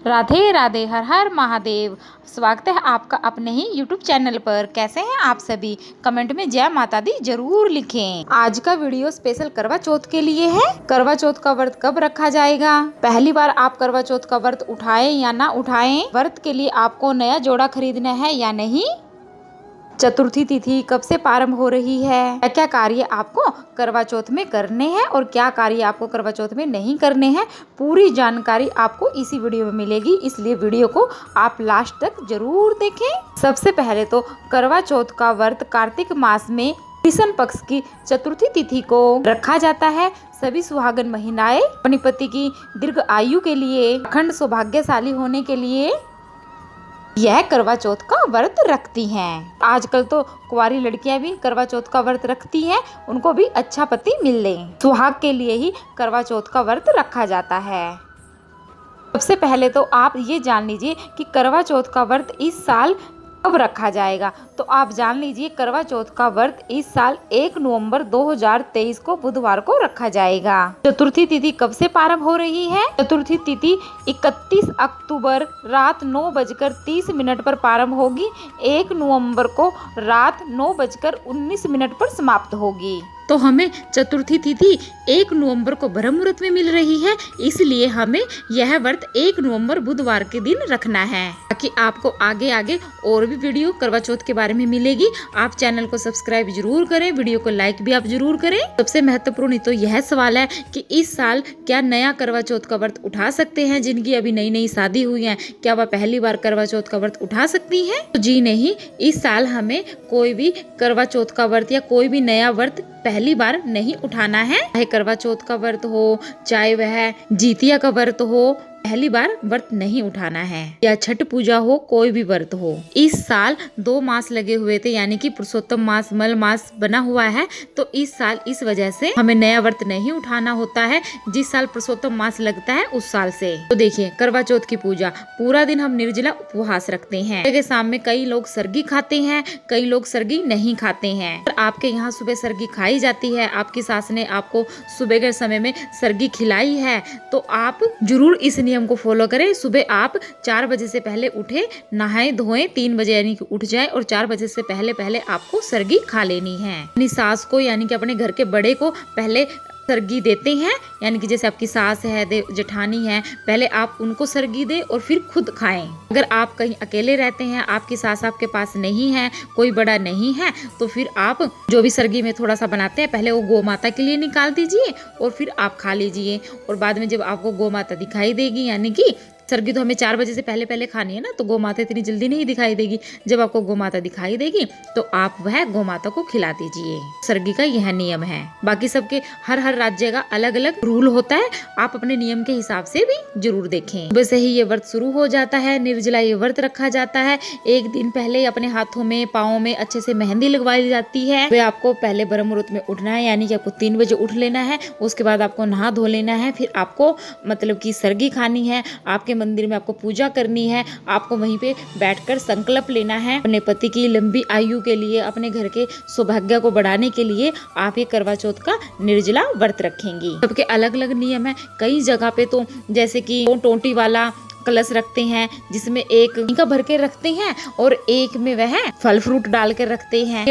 राधे राधे, हर हर महादेव। स्वागत है आपका अपने ही YouTube चैनल पर। कैसे हैं आप सभी? कमेंट में जय माता दी जरूर लिखें। आज का वीडियो स्पेशल करवा चौथ के लिए है। करवा चौथ का व्रत कब रखा जाएगा, पहली बार आप करवा चौथ का व्रत उठाएं या ना उठाएं, व्रत के लिए आपको नया जोड़ा खरीदना है या नहीं, चतुर्थी तिथि कब से प्रारंभ हो रही है, क्या क्या कार्य आपको करवा चौथ में करने हैं और क्या कार्य आपको करवा चौथ में नहीं करने हैं, पूरी जानकारी आपको इसी वीडियो में मिलेगी। इसलिए वीडियो को आप लास्ट तक जरूर देखें। सबसे पहले तो करवा चौथ का व्रत कार्तिक मास में कृष्ण पक्ष की चतुर्थी तिथि को रखा जाता है। सभी सुहागन महिलाएं अपने पति की दीर्घ आयु के लिए, अखंड सौभाग्यशाली होने के लिए यह करवा चौथ का व्रत रखती हैं। आजकल तो कुंवारी लड़कियां भी करवा चौथ का व्रत रखती हैं, उनको भी अच्छा पति मिल ले। सुहाग के लिए ही करवा चौथ का व्रत रखा जाता है। सबसे पहले तो आप ये जान लीजिए कि करवा चौथ का व्रत इस साल कब रखा जाएगा। तो आप जान लीजिए करवा चौथ का व्रत इस साल 1 नवंबर 2023 को बुधवार को रखा जाएगा। चतुर्थी तिथि कब से प्रारंभ हो रही है? चतुर्थी तिथि 31 अक्टूबर रात 9:30 पर प्रारंभ होगी। 1 नवंबर को रात 9:19 पर समाप्त होगी। तो हमें चतुर्थी तिथि 1 नवंबर को ब्रह्म मुहूर्त में मिल रही है, इसलिए हमें यह व्रत 1 नवंबर बुधवार के दिन रखना है। ताकि आपको आगे आगे और भी वीडियो करवा चौथ के बारे में मिलेगी। आप चैनल को सब्सक्राइब जरूर करें, वीडियो को लाइक भी आप जरूर करें। सबसे महत्वपूर्ण तो यह सवाल है कि इस साल क्या नया करवा चौथ का व्रत उठा सकते हैं? जिनकी अभी नई नई शादी हुई है, क्या वह पहली बार करवा चौथ का व्रत उठा सकती हैं? तो जी नहीं, इस साल हमें कोई भी करवा चौथ का व्रत या कोई भी नया व्रत पहली बार नहीं उठाना है। चाहे करवा चौथ का व्रत हो, चाहे वह जितिया का व्रत हो, पहली बार व्रत नहीं उठाना है। या छठ पूजा हो, कोई भी व्रत हो। इस साल 2 मास लगे हुए थे, यानी कि पुरुषोत्तम मास, मल मास बना हुआ है। तो इस साल इस वजह से हमें नया व्रत नहीं उठाना होता है। जिस साल पुरुषोत्तम मास लगता है उस साल से। तो देखिए करवा चौथ की पूजा पूरा दिन हम निर्जला उपवास रखते हैं। के शाम में कई लोग सरगी खाते हैं, कई लोग सरगी नहीं खाते हैं। आपके यहाँ सुबह सरगी खाई जाती है, आपकी सास ने आपको सुबह के समय में सरगी खिलाई है, तो आप जरूर इस नियम को फॉलो करें। सुबह आप 4 बजे से पहले उठे, नहाए धोएं, 3 बजे यानी कि उठ जाए और 4 बजे से पहले पहले आपको सरगी खा लेनी है। अपनी सास को यानी कि अपने घर के बड़े को पहले सरगी देते हैं, यानी कि जैसे आपकी सास है, जेठानी है, पहले आप उनको सरगी दे और फिर खुद खाएं। अगर आप कहीं अकेले रहते हैं, आपकी सास आपके पास नहीं है, कोई बड़ा नहीं है, तो फिर आप जो भी सरगी में थोड़ा सा बनाते हैं पहले वो गौ माता के लिए निकाल दीजिए और फिर आप खा लीजिए। और बाद में जब आपको गौ माता दिखाई देगी, यानी कि सरगी तो हमें 4 बजे से पहले पहले खानी है ना, तो गौ माता इतनी जल्दी नहीं दिखाई देगी। जब आपको गौ माता दिखाई देगी तो आप वह गौ माता को खिला दीजिए। सरगी का यह नियम है। बाकी सबके हर राज्य का अलग अलग रूल होता है, आप अपने नियम के हिसाब से भी जरूर देखें। सुबह से ही ये व्रत शुरू हो जाता है, निर्जला ये व्रत रखा जाता है। एक दिन पहले अपने हाथों में, पाँव में अच्छे से मेहंदी लगवाई जाती है। वे आपको पहले ब्रह्म मुहूर्त में उठना है, यानी कि आपको 3 बजे उठ लेना है। उसके बाद आपको नहा धो लेना है, फिर आपको मतलब की सरगी खानी है, आपके मंदिर में आपको पूजा करनी है, आपको वहीं पे बैठकर संकल्प लेना है अपने पति की लंबी आयु के लिए, अपने घर के सौभाग्य को बढ़ाने के लिए आप ये करवा चौथ का निर्जला व्रत रखेंगी। सबके अलग अलग नियम है। कई जगह पे तो जैसे कि टोंटी वाला कलश रखते हैं, जिसमें एक का भर के रखते हैं और एक में वह फल फ्रूट डाल के रखते हैं।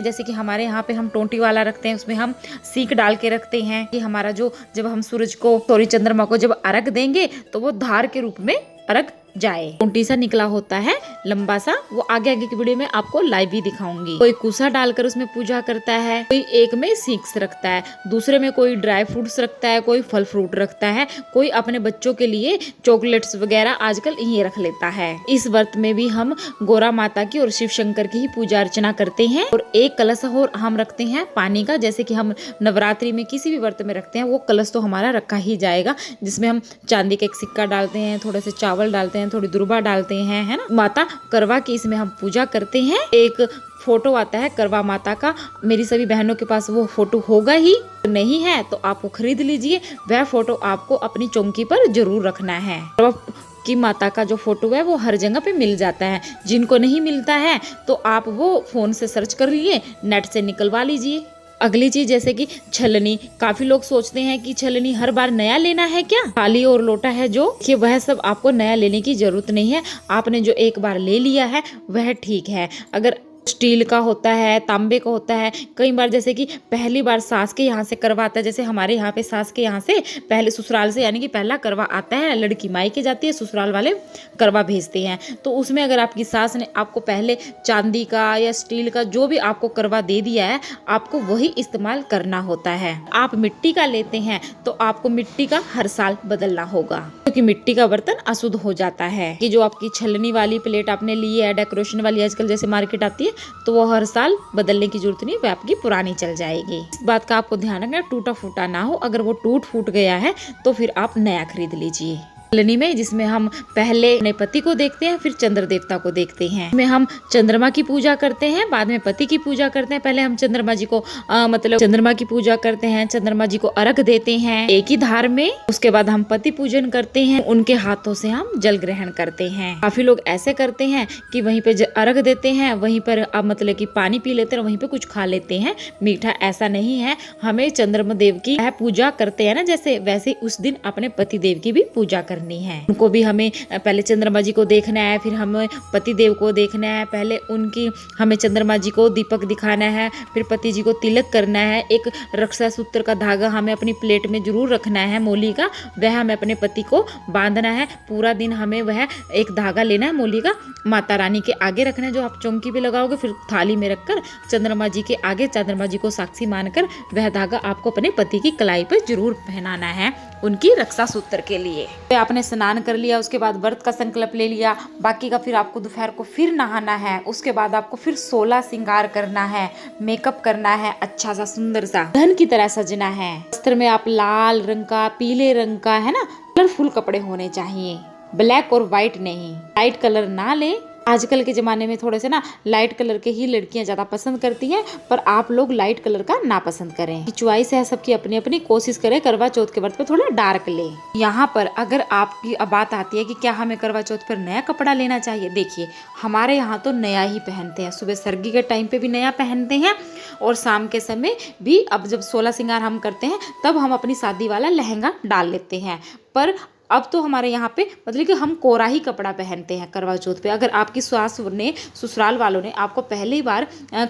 जैसे कि हमारे यहाँ पे हम टोंटी वाला रखते हैं, उसमें हम सीख डाल के रखते हैं कि हमारा जो जब हम सूरज को, सॉरी चंद्रमा को जब अर्घ देंगे तो वो धार के रूप में अर्घ जाए। टोंटी सा निकला होता है लंबा सा, वो आगे आगे की वीडियो में आपको लाइव भी दिखाऊंगी। कोई कुसा डालकर उसमें पूजा करता है, कोई एक में सीख रखता है, दूसरे में कोई ड्राई फ्रूट्स रखता है, कोई फल फ्रूट रखता है, कोई अपने बच्चों के लिए चॉकलेट्स वगैरह आजकल ये रख लेता है। इस व्रत में भी हम गौरा माता की और शिव शंकर की ही पूजा अर्चना करते हैं। और एक कलश और हम रखते हैं पानी का, जैसे कि हम नवरात्रि में किसी भी व्रत में रखते हैं, वो कलश तो हमारा रखा ही जाएगा, जिसमें हम चांदी का एक सिक्का डालते हैं, थोड़े से चावल डालते हैं, थोड़ी दुर्बा डालते हैं, है ना। माता करवा की इसमें हम पूजा करते हैं। एक फोटो आता है करवा माता का, मेरी सभी बहनों के पास वो फोटो होगा ही, नहीं है तो आपको खरीद लीजिए। वह फोटो आपको अपनी चौकी पर जरूर रखना है। की माता का जो फोटो है वो हर जगह पे मिल जाता है। जिनको नहीं मिलता है तो आप वो फोन से सर्च कर लिए, नेट से निकलवा लीजिए। अगली चीज जैसे कि छलनी, काफी लोग सोचते हैं कि छलनी हर बार नया लेना है क्या, थाली और लोटा है जो कि वह सब आपको नया लेने की जरूरत नहीं है। आपने जो एक बार ले लिया है वह ठीक है। अगर स्टील का होता है, तांबे का होता है, कई बार जैसे कि पहली बार सास के यहाँ से करवा आता है, जैसे हमारे यहाँ पे सास के यहाँ से पहले ससुराल से यानी कि पहला करवा आता है, लड़की मायके जाती है, ससुराल वाले करवा भेजते हैं। तो उसमें अगर आपकी सास ने आपको पहले चांदी का या स्टील का जो भी आपको करवा दे दिया है, आपको वही इस्तेमाल करना होता है। आप मिट्टी का लेते हैं तो आपको मिट्टी का हर साल बदलना होगा, क्योंकि मिट्टी का बर्तन अशुद्ध हो जाता है। कि जो आपकी छलनी वाली प्लेट आपने ली है, डेकोरेशन वाली आजकल जैसे मार्केट आती है, तो वो हर साल बदलने की जरूरत नहीं, वह आपकी पुरानी चल जाएगी। इस बात का आपको ध्यान रखना, टूटा फूटा ना हो। अगर वो टूट फूट गया है तो फिर आप नया खरीद लीजिए। छलनी में जिसमें हम पहले अपने पति को देखते हैं, फिर चंद्र देवता को देखते हैं, इसमें हम चंद्रमा की पूजा करते हैं, बाद में पति की पूजा करते हैं। पहले हम चंद्रमा जी को मतलब चंद्रमा की पूजा करते हैं, चंद्रमा जी को अर्घ देते हैं एक ही धार में। उसके बाद हम पति पूजन करते हैं, उनके हाथों से हम जल ग्रहण करते हैं। काफी लोग ऐसे करते हैं कि वहीं पे अर्घ देते हैं, वहीं पर अब मतलब कि पानी पी लेते हैं, वहीं पे कुछ खा लेते हैं मीठा। ऐसा नहीं है, हमें चंद्रमा देव की पूजा करते हैं ना जैसे, वैसे उस दिन अपने पति देव की भी पूजा करनी है। उनको भी हमें पहले चंद्रमा जी को देखना है, फिर हमें पति देव को देखना है। पहले उनकी हमें चंद्रमा जी को दीपक दिखाना है, फिर पति जी को तिलक करना है। एक रक्षा सूत्र का धागा हमें अपनी प्लेट में जरूर रखना है, मोली का, वह हमें अपने पति को बांधना है। पूरा दिन हमें वह एक धागा लेना है मोली का, माता रानी के आगे रखना है, जो आप चौकी पे लगाओगे, फिर थाली में रखकर चंद्रमा जी के आगे चंद्रमा जी को साक्षी मानकर वह धागा आपको अपने पति की कलाई पर जरूर पहनाना है, उनकी रक्षा सूत्र के लिए। तो आपने स्नान कर लिया, उसके बाद व्रत का संकल्प ले लिया, बाकी का फिर आपको दोपहर को फिर नहाना है। उसके बाद आपको फिर 16 श्रृंगार करना है, मेकअप करना है, अच्छा सा सुंदर सा धन की तरह सजना है। वस्त्र में आप लाल रंग का, पीले रंग का, है ना, कलरफुल कपड़े होने चाहिए, ब्लैक और व्हाइट नहीं। लाइट कलर ना लें, आजकल के ज़माने में थोड़े से ना लाइट कलर के ही लड़कियां ज़्यादा पसंद करती हैं, पर आप लोग लाइट कलर का ना पसंद करें। चॉइस है सबकी अपनी अपनी, कोशिश करें करवा चौथ के व्रत पे थोड़ा डार्क ले। यहाँ पर अगर आपकी बात आती है कि क्या हमें करवा चौथ पर नया कपड़ा लेना चाहिए, देखिए हमारे यहाँ तो नया ही पहनते हैं। सुबह सरगी के टाइम पे भी नया पहनते हैं और शाम के समय भी। अब जब 16 श्रृंगार हम करते हैं तब हम अपनी शादी वाला लहंगा डाल लेते हैं, पर अब तो हमारे यहाँ पे मतलब कि हम कोरा ही कपड़ा पहनते हैं करवा चौथ पे। अगर आपकी सास ने, ससुराल वालों ने आपको पहली बार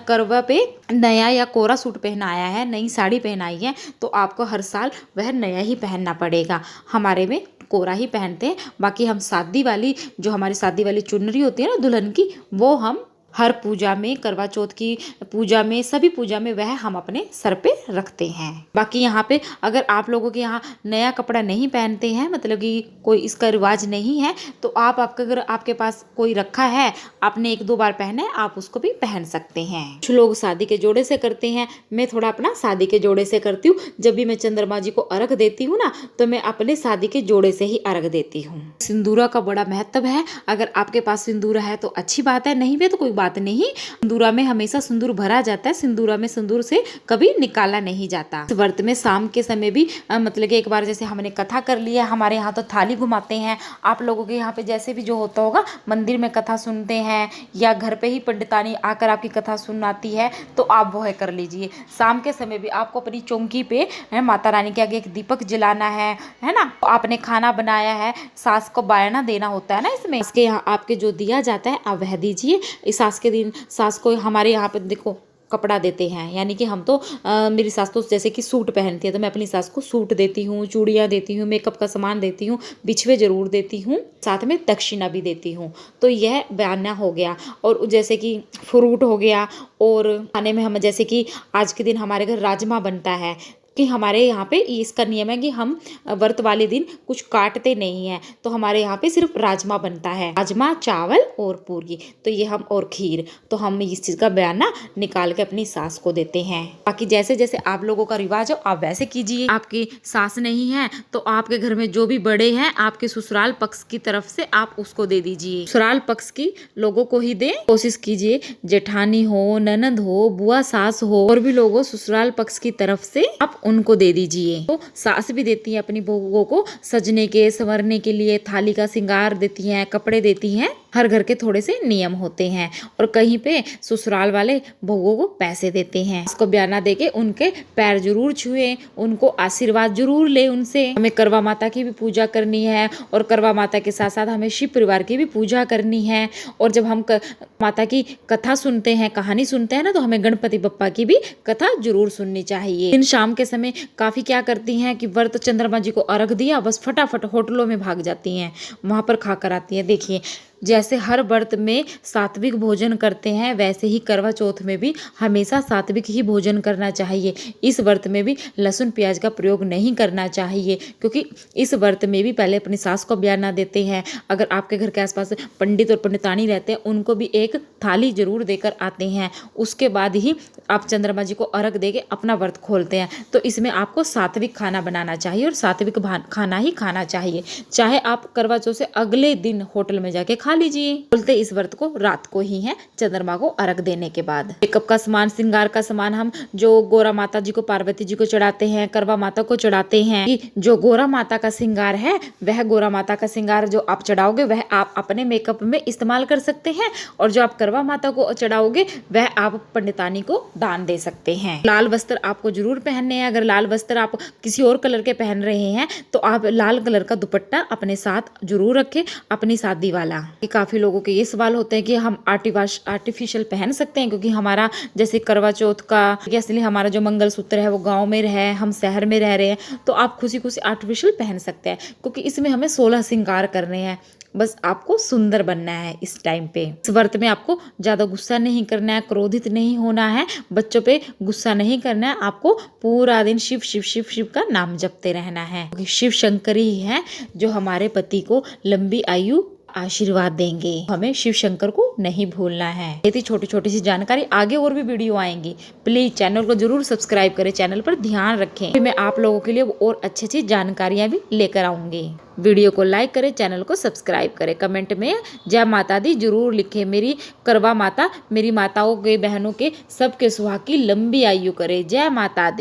करवा पे नया या कोरा सूट पहनाया है, नई साड़ी पहनाई है, तो आपको हर साल वह नया ही पहनना पड़ेगा। हमारे में कोरा ही पहनते हैं, बाकी हम शादी वाली, जो हमारी शादी वाली चुनरी होती है ना दुल्हन की, वो हम हर पूजा में, करवा चौथ की पूजा में, सभी पूजा में वह हम अपने सर पे रखते हैं। बाकी यहाँ पे अगर आप लोगों के यहाँ नया कपड़ा नहीं पहनते हैं, मतलब कि कोई इसका रिवाज नहीं है, तो आप अगर आपके पास कोई रखा है, आपने 1-2 बार पहना है, आप उसको भी पहन सकते हैं। कुछ लोग शादी के जोड़े से करते हैं, मैं थोड़ा अपना शादी के जोड़े से करती हूँ। जब भी मैं चंद्रमा जी को अर्घ देती हूँ ना, तो मैं अपने शादी के जोड़े से ही अर्घ देती हूँ। सिंदूरा का बड़ा महत्व है, अगर आपके पास सिंदूरा है तो अच्छी बात है, नहीं भी तो कोई बात नहीं। सिंदूरा में हमेशा सिंदूर भरा जाता है, सिंदूरा में सिंदूर से कभी निकाला नहीं जाता। इस व्रत में शाम के समय भी मतलब कि एक बार जैसे हमने कथा कर लिया, हमारे यहाँ तो थाली घुमाते हैं, आप लोगों के यहाँ पे जैसे भी जो होता होगा, मंदिर में कथा सुनते हैं या घर पे ही पंडितानी आकर आपकी कथा सुनाती है, तो आप वो कर लीजिए। शाम के समय भी आपको अपनी चौकी पे माता रानी के आगे एक दीपक जलाना है ना। आपने खाना बनाया है, सास को बायना देना होता है ना, इसमें इसके यहाँ आपके जो दिया जाता है आप वह दीजिए। इस सास के दिन सास को हमारे यहाँ पे देखो कपड़ा देते हैं, यानी कि हम तो मेरी सास तो जैसे कि सूट पहनती है, तो मैं अपनी सास को सूट देती हूँ, चूड़ियाँ देती हूँ, मेकअप का सामान देती हूँ, बिछवे जरूर देती हूँ, साथ में दक्षिणा भी देती हूँ। तो यह बयाना हो गया। और जैसे कि फ्रूट हो गया, और खाने में हम जैसे कि आज के दिन हमारे घर राजमा बनता है, कि हमारे यहाँ पे इसका नियम है कि हम व्रत वाले दिन कुछ काटते नहीं हैं, तो हमारे यहाँ पे सिर्फ राजमा बनता है, राजमा, चावल और पूरी, तो ये हम, और खीर, तो हम इस चीज़ का बयाना निकाल के अपनी सास को देते हैं। बाकी जैसे जैसे आप लोगों का रिवाज हो आप वैसे कीजिए। आपकी सास नहीं है तो आपके घर में जो भी बड़े हैं आपके ससुराल पक्ष की तरफ से आप उसको दे दीजिए, ससुराल पक्ष की लोगों को ही दे। कोशिश कीजिए जेठानी हो, ननद हो, बुआ सास हो, और भी लोगों ससुराल पक्ष की तरफ से आप उनको दे दीजिए। तो सास भी देती है अपनी बहुओं को सजने के, संवरने के लिए, थाली का श्रृंगार देती हैं, कपड़े देती हैं। हर घर के थोड़े से नियम होते हैं और कहीं पे ससुराल वाले बहुओं को पैसे देते हैं। इसको बयाना देके उनके पैर जरूर छुए, उनको आशीर्वाद जरूर ले उनसे। हमें करवा माता की भी पूजा करनी है और करवा माता के साथ साथ हमें शिव परिवार की भी पूजा करनी है। और जब हम माता की कथा सुनते हैं, कहानी सुनते हैं ना, तो हमें गणपति बप्पा की भी कथा जरूर सुननी चाहिए। दिन शाम के समय काफी क्या करती हैं कि व्रत चंद्रमा जी को अर्घ दिया, बस फटाफट होटलों में भाग जाती हैं, वहां पर खाकर आती हैं। देखिए जैसे हर व्रत में सात्विक भोजन करते हैं, वैसे ही करवा चौथ में भी हमेशा सात्विक ही भोजन करना चाहिए। इस व्रत में भी लहसुन प्याज का प्रयोग नहीं करना चाहिए, क्योंकि इस व्रत में भी पहले अपनी सास को बयाना देते हैं। अगर आपके घर के आसपास पंडित और पंडितानी रहते हैं, उनको भी एक थाली जरूर देकर आते हैं। उसके बाद ही आप चंद्रमा जी को अर्घ देके अपना व्रत खोलते हैं। तो इसमें आपको सात्विक खाना बनाना चाहिए और सात्विक खाना ही खाना चाहिए। चाहे आप करवा चौथ से अगले दिन होटल में जाके खा लीजिए। बोलते इस व्रत को रात को ही है, चंद्रमा को अर्घ देने के बाद। मेकअप का सामान, श्रृंगार का सामान हम जो गोरा माता जी को, पार्वती जी को चढ़ाते हैं, करवा माता को चढ़ाते हैं। जो गोरा माता का श्रृंगार है, वह गोरा माता का श्रृंगार जो आप चढ़ाओगे वह आप अपने मेकअप में इस्तेमाल कर सकते हैं, और जो आप करवा माता को चढ़ाओगे वह आप पंडितानी को दान दे सकते हैं। लाल वस्त्र आपको जरूर पहनने हैं। अगर लाल वस्त्र आप किसी और कलर के पहन रहे हैं तो आप लाल कलर का दुपट्टा अपने साथ जरूर रखें, अपनी शादी वाला। काफी लोगों के ये सवाल होते हैं कि हम आर्टिफिशियल पहन सकते हैं, क्योंकि हमारा जैसे करवा चौथ का इसलिए हमारा जो मंगलसूत्र है वो गांव में रहे, हम शहर में रह रहे हैं, तो आप खुशी खुशी आर्टिफिशियल पहन सकते हैं, क्योंकि इसमें हमें 16 श्रृंगार करने हैं। बस आपको सुंदर बनना है इस टाइम पे। इस व्रत में आपको ज्यादा गुस्सा नहीं करना है, क्रोधित नहीं होना है, बच्चों पे गुस्सा नहीं करना है। आपको पूरा दिन शिव शिव शिव शिव का नाम जपते रहना है, क्योंकि शिव शंकर ही है जो हमारे पति को लंबी आयु आशीर्वाद देंगे। हमें शिव शंकर को नहीं भूलना है। ये थी छोटी छोटी सी जानकारी, आगे और भी वीडियो आएंगी। प्लीज चैनल को जरूर सब्सक्राइब करें, चैनल पर ध्यान रखें। मैं आप लोगों के लिए और अच्छी अच्छी जानकारियां भी लेकर आऊंगी। वीडियो को लाइक करें, चैनल को सब्सक्राइब करें, कमेंट में जय माता दी जरूर लिखें। मेरी करवा माता मेरी माताओं के, बहनों के, सबके सुहाग की लंबी आयु करे। जय माता दी।